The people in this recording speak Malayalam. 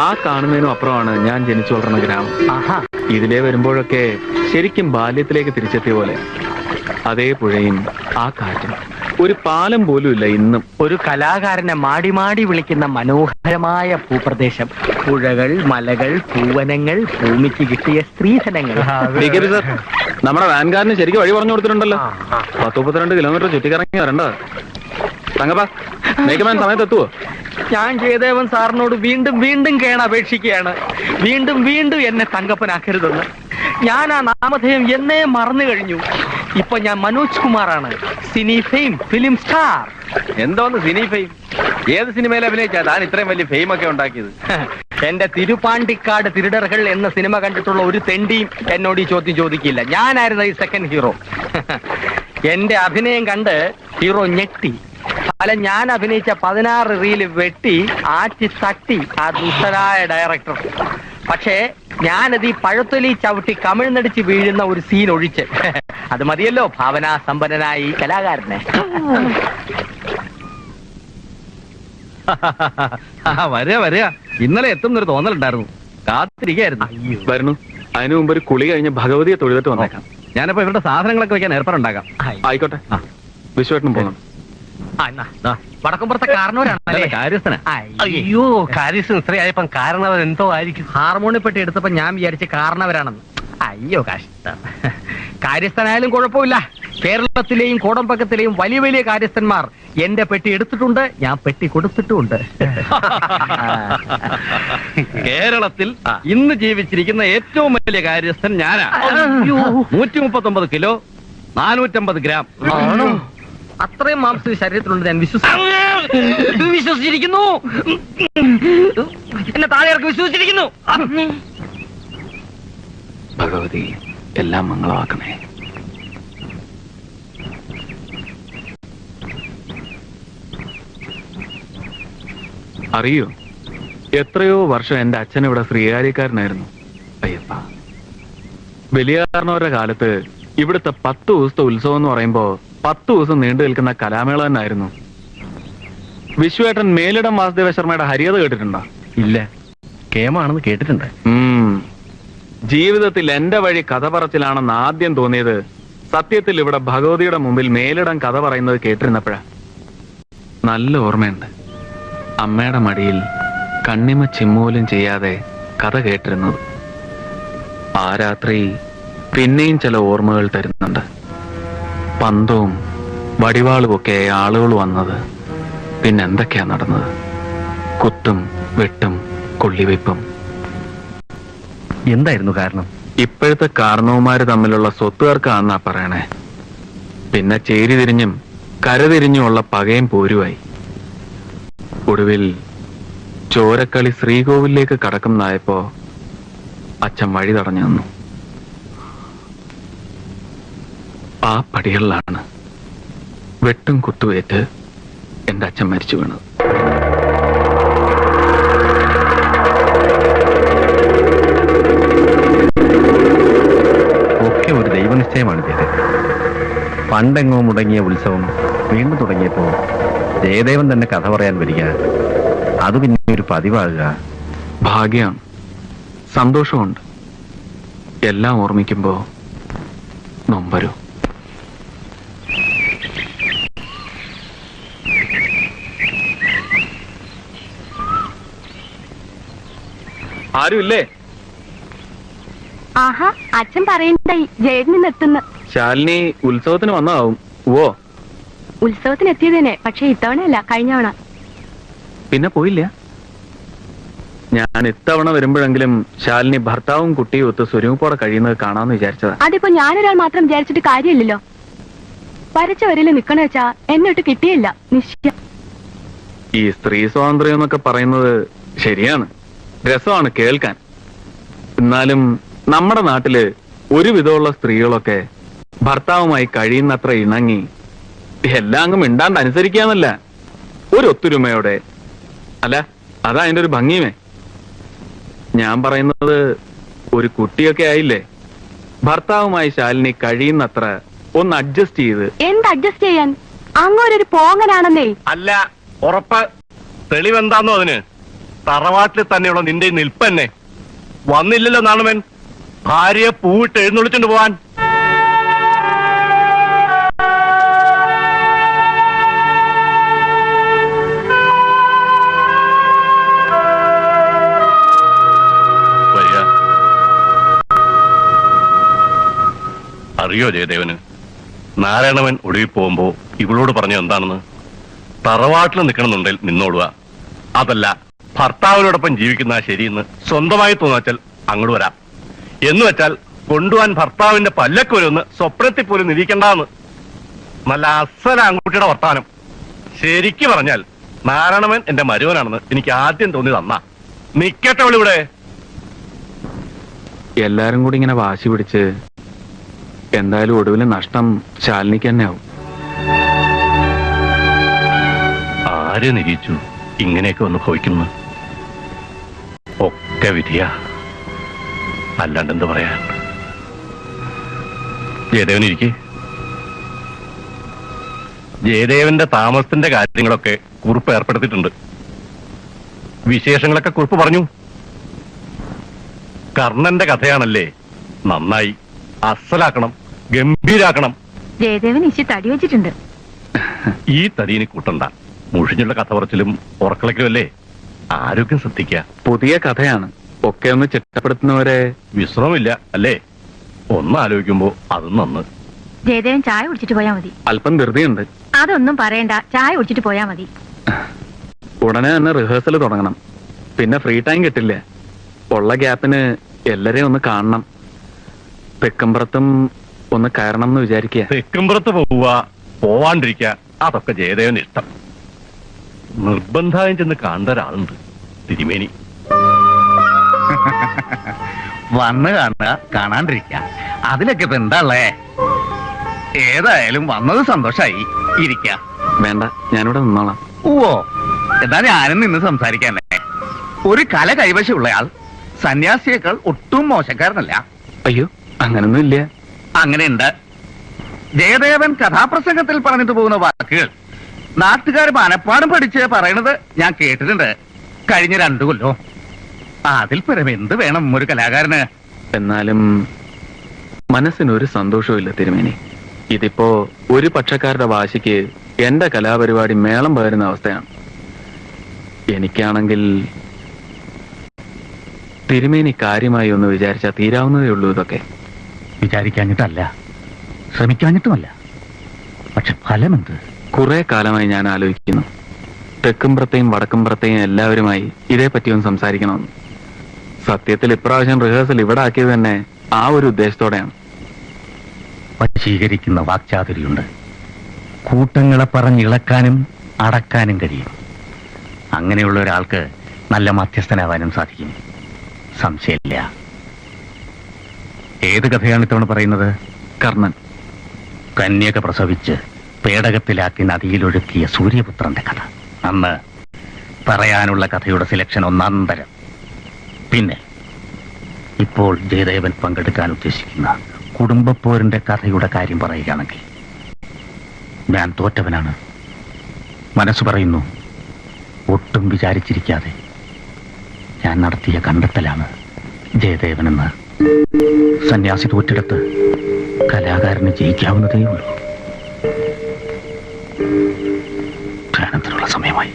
ആ കാണുന്നതിനും അപ്പുറമാണ് ഞാൻ ജനിച്ചു വളർന്ന ഗ്രാമം. ഇതിലേ വരുമ്പോഴൊക്കെ ശരിക്കും ബാല്യത്തിലേക്ക് തിരിച്ചെത്തിയ പോലെ. അതേ പുഴയും ആ കാറ്റും. ഒരു പാലം പോലും ഇല്ല ഇന്നും. ഒരു കലാകാരനെ മാടി മാടി വിളിക്കുന്ന മനോഹരമായ ഭൂപ്രദേശം. പുഴകൾ, മലകൾ, പൂവനങ്ങൾ, ഭൂമിക്ക് കിട്ടിയ സ്ത്രീധനങ്ങൾ. നമ്മുടെ വാൻകാരന് ശരിക്കും വഴി പറഞ്ഞു കൊടുത്തിട്ടുണ്ടല്ലോ. 32 കിലോമീറ്റർ ചുറ്റിക്കറങ്ങി വരേണ്ടത്. തങ്കപ്പാ, മേക്കമാൻ സമയത്ത് എത്തുവോ? ഞാൻ ജയദേവൻ സാറിനോട് വീണ്ടും വീണ്ടും കേണപേക്ഷിക്കുകയാണ്, വീണ്ടും വീണ്ടും എന്നെ തങ്കപ്പനാക്കരുതെന്ന്. ഞാൻ ആ നാമധേയം എന്നേ മറന്നു കഴിഞ്ഞു. ഇപ്പൊ ഞാൻ മനോജ് കുമാറാണ്, സിനി ഫെയിം, ഫിലിം സ്റ്റാർ. എന്തോന്ന് സിനി ഫെയിം? ഏത് സിനിമയിൽ അഭിനയിച്ചാ താൻ ഇത്രയും വലിയ ഫെയിം ഒക്കെ ഉണ്ടാക്കിയത്? എന്റെ തിരുപ്പാണ്ടിക്കാട് തിരുടറുകൾ എന്ന സിനിമ കണ്ടിട്ടുള്ള ഒരു തെണ്ടിയും എന്നോട് ഈ ചോദ്യം ചോദിക്കില്ല. ഞാനായിരുന്നു ഈ സെക്കൻഡ് ഹീറോ. എന്റെ അഭിനയം കണ്ട് ഹീറോ ഞെട്ടി. അല്ല, ഞാൻ അഭിനയിച്ച 16 റീല് വെട്ടി ആറ്റി തട്ടി ആ ദുഷ്ടരായ ഡയറക്ടർ. പക്ഷേ ഞാനത് ഈ പഴത്തൊലി ചവിട്ടി കമിഴ്ന്നടിച്ച് വീഴുന്ന ഒരു സീൻ ഒഴിച്ച് അത് മതിയല്ലോ ഭാവനാ സമ്പന്നനായി കലാകാരനെ. വരിക. ഇന്നലെ എത്തുന്നൊരു തോന്നലുണ്ടായിരുന്നു, കാത്തിരിക്കായിരുന്നു. വരുന്നു. അതിനു മുമ്പ് ഒരു കുളി കഴിഞ്ഞ് ഭഗവതിയെ തൊഴുതിട്ട് വന്നേക്കാം. ഞാനപ്പോ ഇവരുടെ സാധനങ്ങളൊക്കെ വെക്കാൻ ഏർപ്പാടുണ്ടാക്കാം. ആയിക്കോട്ടെ. വിശ്വേട്ടനും പോകണം. വടക്കുംപുറത്തെ കാരണവരാണ് കാര്യസ്ഥന. അയ്യോ, കാര്യസ്ഥൻ ഇത്രയായപ്പം കാരണവർ എന്തോ ആയിരിക്കും. ഹാർമോണിയപ്പെട്ടി എടുത്തപ്പോ ഞാൻ വിചാരിച്ച് കാരണവരാണെന്ന്. അയ്യോ കഷ്ടം. കാര്യസ്ഥനായാലും കുഴപ്പമില്ല. കേരളത്തിലെയും കോടമ്പക്കത്തിലെയും വലിയ വലിയ കാര്യസ്ഥന്മാർ എന്റെ പെട്ടി എടുത്തിട്ടുണ്ട്, ഞാൻ പെട്ടി കൊടുത്തിട്ടുമുണ്ട്. കേരളത്തിൽ ഇന്ന് ജീവിച്ചിരിക്കുന്ന ഏറ്റവും വലിയ കാര്യസ്ഥൻ ഞാനാ. 139 കിലോ 450 ഗ്രാം. അത്രയും മാംസം ശരീരത്തിലുണ്ട് ഞാൻ വിശ്വസിച്ചിരിക്കുന്നു. എന്നെ താഴെ ഇറക്കി വിശ്വസിച്ചിരിക്കുന്നു. ഭഗവതി എല്ലാം മംഗളമാക്കണേ. അറിയോ, എത്രയോ വർഷം എന്റെ അച്ഛൻ ഇവിടെ ശ്രീകാര്യക്കാരനായിരുന്നു. അയ്യപ്പ, വലിയ കാരണവരുടെ കാലത്ത് ഇവിടുത്തെ 10 ദിവസത്തെ ഉത്സവം എന്ന് പറയുമ്പോ 10 ദിവസം നീണ്ടു നിൽക്കുന്ന കലാമേള തന്നെയായിരുന്നു. വിശ്വേട്ടൻ മേലിടം വാസുദേവ ശർമ്മയുടെ ഹരിയത കേട്ടിട്ടുണ്ടോ? ഇല്ല, കേമാണെന്ന് കേട്ടിട്ടുണ്ട്. ജീവിതത്തിൽ എന്റെ വഴി കഥ പറച്ചിലാണെന്ന് ആദ്യം തോന്നിയത് സത്യത്തിൽ ഇവിടെ ഭഗവതിയുടെ മുമ്പിൽ മേലിടം കഥ പറയുന്നത് കേട്ടിരുന്നപ്പോഴാ. നല്ല ഓർമ്മയുണ്ട്. അമ്മയുടെ മടിയിൽ കണ്ണിമ ചിമ്മൂലും ചെയ്യാതെ കഥ കേട്ടിരുന്നത്. ആ രാത്രി പിന്നെയും ചില ഓർമ്മകൾ തരുന്നുണ്ട്. പന്തവും വടിവാളുമൊക്കെ ആളുകൾ വന്നത്. പിന്നെന്തൊക്കെയാ നടന്നത്? കുത്തും വെട്ടും കൊള്ളിവെപ്പും. എന്തായിരുന്നു കാരണം? ഇപ്പോഴത്തെ കാരണവന്മാര് തമ്മിലുള്ള സ്വത്തുകാർക്കാന്നാ പറയണേ. പിന്നെ ചേരി തിരിഞ്ഞും കരതിരിഞ്ഞുമുള്ള പകയും പോരുവായി. ഒടുവിൽ ചോരക്കളി ശ്രീകോവിലേക്ക് കടക്കുന്നതായപ്പോ അച്ഛൻ വഴി തടഞ്ഞു നിന്നു. ആ പടികളിലാണ് വെട്ടും കുത്തുവേറ്റ് എന്റെ അച്ഛൻ മരിച്ചു വീണത്. ഒക്കെ ഒരു ദൈവനിശ്ചയമാണ് ഇത്. പണ്ടെങ്ങോ മുടങ്ങിയ ഉത്സവം വീണ്ടും തുടങ്ങിയപ്പോ ജയദേവൻ തന്നെ കഥ പറയാൻ വരിക, അത് പിന്നെ ഒരു പതിവാകുക. ഭാഗ്യമാണ്, സന്തോഷമുണ്ട്. എല്ലാം ഓർമ്മിക്കുമ്പോ നൊമ്പരും. ആരുമില്ലേ? ആഹാ, അച്ഛൻ പറയണ്ടായി ജയേട്ടൻ നിന്ന് എത്തുന്നു. ശാലിനി ഉത്സവത്തിന് വന്നതാവും. ഓ, ഉത്സവത്തിന് എത്തിയതന്നെ, പക്ഷെ ഇത്തവണയല്ല, കഴിഞ്ഞവണ. പിന്നെ പോയില്ല. ഞാൻ ഇത്തവണ വരുമ്പോഴെങ്കിലും ശാലിനി ഭർത്താവും കുട്ടിയും ഒത്ത് സ്വരൂപോടെ കഴിയുന്നത് കാണാമെന്ന് വിചാരിച്ചതാ. അതിപ്പോ ഞാനൊരാൾ മാത്രം വിചാരിച്ചിട്ട് കാര്യമില്ലല്ലോ. വരച്ച വരയിൽ നിക്കണ വെച്ചാ എന്നിട്ട് കിട്ടിയില്ല. നിശ്ചയം. ഈ സ്ത്രീ സ്വാതന്ത്ര്യം എന്നൊക്കെ പറയുന്നത് ശരിയാണ്, രസമാണ് കേൾക്കാൻ. എന്നാലും നമ്മുടെ നാട്ടില് ഒരുവിധമുള്ള സ്ത്രീകളൊക്കെ ഭർത്താവുമായി കഴിയുന്നത്ര ഇണങ്ങി എല്ലാം അങ്ങ് മിണ്ടാണ്ട് അനുസരിക്കാന്നല്ല, ഒരു ഒത്തൊരുമയോടെ. അല്ല, അതാ അതിന്റെ ഒരു ഭംഗിയുമേ. ഞാൻ പറയുന്നത്, ഒരു കുട്ടിയൊക്കെ ആയില്ലേ, ഭർത്താവുമായി ശാലിനി കഴിയുന്നത്ര ഒന്ന് അഡ്ജസ്റ്റ് ചെയ്ത്. എന്ത് അഡ്ജസ്റ്റ് ചെയ്യാൻ? അങ്ങോരൊരു പോങ്ങനാണെന്നേ. അല്ല, ഉറപ്പ്. തെളിവെന്താന്നോ അതിന്? തറവാട്ടിൽ തന്നെയുള്ള നിന്റെ ഈ നിൽപ്പന്നെ വന്നില്ലല്ലോ നാണമൻ ഭാര്യയെ പൂവിട്ട് എഴുന്നള്ളിച്ചോണ്ട് പോവാൻ. അറിയോ ജയദേവന്, നാരായണവൻ ഒടുവിൽ പോകുമ്പോ ഇവളോട് പറഞ്ഞ എന്താണെന്ന്? തറവാട്ടിൽ നിൽക്കണമെന്നുണ്ടെങ്കിൽ നിന്നോടുക, അതല്ല ഭർത്താവിനോടൊപ്പം ജീവിക്കുന്ന ശരിയെന്ന് സ്വന്തമായി തോന്നാച്ചാൽ അങ്ങോട്ട് വരാം എന്ന് വെച്ചാൽ കൊണ്ടുപോവാൻ ഭർത്താവിന്റെ പല്ലക്ക് വരുമെന്ന് സ്വപ്നത്തിൽ പോലും നിരീക്കണ്ടെന്ന്. നല്ല അസല ആൺകുട്ടിയുടെ വർത്താനം. ശരിക്ക് പറഞ്ഞാൽ നാരായണവൻ എന്റെ മരുവനാണെന്ന് എനിക്ക് ആദ്യം തോന്നി തന്നാ. നിക്കട്ടെ അവളിവിടെ. എല്ലാരും കൂടി ഇങ്ങനെ വാശി പിടിച്ച് എന്തായാലും ഒടുവിൽ നഷ്ടം ശാലിനിക്ക് തന്നെ ആവും. ആര് നിരീച്ചു ഇങ്ങനെയൊക്കെ ഒന്ന് ഭവിക്കുന്നു? ഒക്കെ വിധിയാ, അല്ലാണ്ട് എന്ത് പറയാൻ. ജയദേവൻ ഇരിക്കെ. ജയദേവന്റെ താമസത്തിന്റെ കാര്യങ്ങളൊക്കെ കുറിപ്പ് ഏർപ്പെടുത്തിയിട്ടുണ്ട്. വിശേഷങ്ങളൊക്കെ കുറിപ്പ് പറഞ്ഞു. കർണന്റെ കഥയാണല്ലേ, നന്നായി അസലാക്കണം, ഗംഭീരാക്കണം. ജയദേവൻ ഇശി തടി വെച്ചിട്ടുണ്ട്. ഈ തടീനെ കൂട്ടണ്ട. മുഷിഞ്ഞുള്ള കഥ പറച്ചിലും ഉറക്കളയ്ക്കുമല്ലേ. ആരോഗ്യം ശ്രദ്ധിക്കുക. പുതിയ കഥയാണ്, ഒക്കെ ഒന്ന് ചിട്ടപ്പെടുത്തുന്നവരെ വിശ്രമമില്ല അല്ലേ? ഒന്ന് ആലോചിക്കുമ്പോ അതും നന്ന്. ജയദേവൻ ചായ കുടിച്ചിട്ട് പോയാ മതി. അല്പം ധൃതിയുണ്ട്. അതൊന്നും പറയണ്ട, ചായ കുടിച്ചിട്ട് പോയാ മതി. ഉടനെ തന്നെ റിഹേഴ്സൽ തുടങ്ങണം. പിന്നെ ഫ്രീ ടൈം കിട്ടില്ല. ഉള്ള ഗ്യാപ്പിന് എല്ലാരെയും ഒന്ന് കാണണം. തെക്കുംപുറത്തും ഒന്ന് കയറണം എന്ന് വിചാരിക്കുക. തെക്കുംപുറത്ത് പോവുക, പോവാണ്ടിരിക്കുക, അതൊക്കെ ജയദേവന് ഇഷ്ടം. നിർബന്ധമായും ചെന്ന് കാണേണ്ട ഒരാളുണ്ട്, തിരുമേനി. വന്ന് കാണുക, കാണാണ്ടിരിക്ക, അതിലൊക്കെ ഇപ്പൊ എന്താ ഉള്ളേ? ഏതായാലും വന്നത് സന്തോഷായി. ഇരിക്ക. വേണ്ട, ഞാനിവിടെ നിന്നോളാം. ഓ, എന്നാ ഞാനും നിന്ന് സംസാരിക്കാനേ. ഒരു കല കൈവശമുള്ളയാൾ സന്യാസിയേക്കാൾ ഒട്ടും മോശക്കാരനല്ല. അയ്യോ, അങ്ങനൊന്നും ഇല്ല. അങ്ങനെയുണ്ട്. ജയദേവൻ കഥാപ്രസംഗത്തിൽ പറഞ്ഞിട്ട് പോകുന്ന വാക്കുകൾ നാട്ടുകാർ മനപ്പാടും പഠിച്ച് പറയണത് ഞാൻ കേട്ടിട്ടുണ്ട്. കഴിഞ്ഞ 2 കൊല്ലോ. അതിൽ പരം എന്ത് വേണം ഒരു കലാകാരന്? എന്നാലും മനസ്സിനൊരു സന്തോഷവും തിരുമേനി. ഇതിപ്പോ ഒരു പക്ഷക്കാരുടെ വാശിക്ക് എന്റെ കലാപരിപാടി മേളം പകരുന്ന അവസ്ഥയാണ്. എനിക്കാണെങ്കിൽ തിരുമേനി കാര്യമായി ഒന്ന് വിചാരിച്ചാൽ തീരാവുന്നതേ ഉള്ളൂ. ഇതൊക്കെ വിചാരിക്കാഞ്ഞിട്ടല്ല, ശ്രമിക്കാഞ്ഞിട്ടുമല്ല. പക്ഷെ ഫലമെന്ത്? കുറെ കാലമായി ഞാൻ ആലോചിക്കുന്നു, തെക്കുംപുറത്തെയും വടക്കുംപുറത്തെയും എല്ലാവരുമായി ഇതേപ്പറ്റി ഒന്ന് സംസാരിക്കണമെന്ന്. സത്യത്തിൽ ഇപ്രാവശ്യം റിഹേഴ്സൽ ഇവിടെ ആക്കിയത് തന്നെ ആ ഒരു ഉദ്ദേശത്തോടെയാണ്. വശീകരിക്കുന്ന വാക്ചാതുരിയുണ്ട്. കൂട്ടങ്ങളെ പറഞ്ഞിളക്കാനും അടക്കാനും കഴിയും. അങ്ങനെയുള്ള ഒരാൾക്ക് നല്ല മധ്യസ്ഥനാവാനും സാധിക്കും, സംശയമില്ല. ഏത് കഥയാണ് ഇത്തവണ പറയുന്നത്? കർണൻ. കന്യക പ്രസവിച്ച് പേടകത്തിലാക്കി നദിയിലൊഴുക്കിയ സൂര്യപുത്രന്റെ കഥ. അന്ന് പറയാനുള്ള കഥയുടെ സെലക്ഷൻ ഒന്നാന്തരം. പിന്നെ ഇപ്പോൾ ജയദേവൻ പങ്കെടുക്കാൻ ഉദ്ദേശിക്കുന്ന കുടുംബപ്പോരിന്റെ കഥയുടെ കാര്യം പറയുകയാണെങ്കിൽ ഞാൻ തോറ്റവനാണ്. മനസ്സ് പറയുന്നു, ഒട്ടും വിചാരിച്ചിരിക്കാതെ ഞാൻ നടത്തിയ കണ്ടെത്തലാണ് ജയദേവനെന്ന്. സന്യാസി തോറ്റെടുത്ത് കലാകാരന് ജയിക്കാവുന്നതേ ഉള്ളൂ. ധ്യാനത്തിനുള്ള സമയമായി.